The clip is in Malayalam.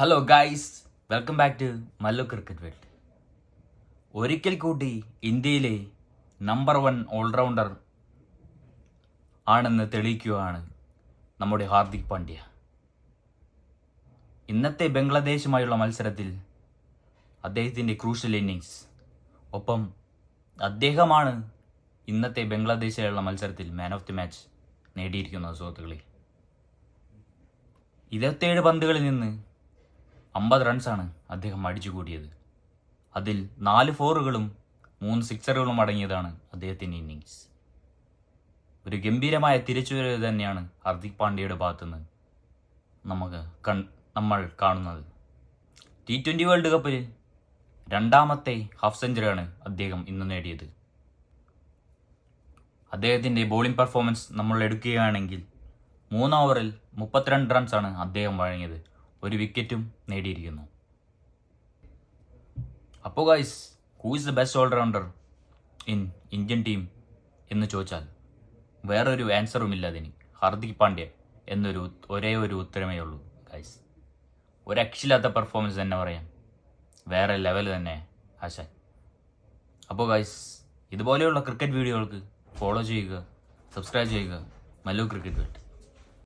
Hello guys, welcome back to Mallu cricket world. ഒരിക്കൽ കൂടി ഇന്ത്യയിലെ നമ്പർ 1 ഓൾറൗണ്ടർ ആണെന്ന് തെളിയിക്കുകയാണ് നമ്മുടെ ഹാർദിക് പാണ്ഡ്യ. ഇന്നത്തെ ബംഗ്ലാദേശുമായുള്ള മത്സരത്തിൽ അദ്ദേഹത്തിൻ്റെ ക്രൂഷ്യൽ ഇന്നിങ്സ്, ഒപ്പം അദ്ദേഹമാണ് ഇന്നത്തെ ബംഗ്ലാദേശിലുള്ള മത്സരത്തിൽ മാൻ ഓഫ് ദി മാച്ച് നേടിയിരിക്കുന്നത്. സുഹൃത്തുക്കളെ, 27 പന്തുകളിൽ നിന്ന് 50 റൺസാണ് അദ്ദേഹം അടിച്ചു കൂടിയത്. അതിൽ 4 ഫോറുകളും 3 സിക്സറുകളും അടങ്ങിയതാണ് അദ്ദേഹത്തിൻ്റെ ഇന്നിങ്സ്. ഒരു ഗംഭീരമായ തിരിച്ചുവരവ് തന്നെയാണ് ഹാർദിക് പാണ്ഡ്യയുടെ ഭാഗത്തുനിന്ന് നമ്മൾ കാണുന്നത്. T20 വേൾഡ് കപ്പിൽ 2ാമത്തെ ഹാഫ് സെഞ്ചുറിയാണ് അദ്ദേഹം ഇന്ന് നേടിയത്. അദ്ദേഹത്തിൻ്റെ ബോളിംഗ് പെർഫോമൻസ് നമ്മൾ എടുക്കുകയാണെങ്കിൽ 3 ഓവറിൽ 32 റൺസാണ് അദ്ദേഹം വഴങ്ങിയത്. ഒരു വിക്കറ്റും നേടിയിരിക്കുന്നു. അപ്പോൾ guys, who is the best allrounder in Indian team എന്ന് ചോദിച്ചാൽ വേറൊരു ആൻസറുമില്ല അതിന്. ഹാർദിക് പാണ്ഡ്യ എന്നൊരു ഒരേ ഒരു ഉത്തരമേ ഉള്ളൂ ഗൈസ്. ഒരു രക്ഷയില്ലാത്ത പെർഫോമൻസ് തന്നെ പറയാം, വേറെ ലെവൽ തന്നെ ആശാൻ. അപ്പോൾ ഗൈസ്, ഇതുപോലെയുള്ള ക്രിക്കറ്റ് വീഡിയോകൾക്ക് ഫോളോ ചെയ്യുക, സബ്സ്ക്രൈബ് ചെയ്യുക മല്ലു ക്രിക്കറ്റ് വേൾഡ്.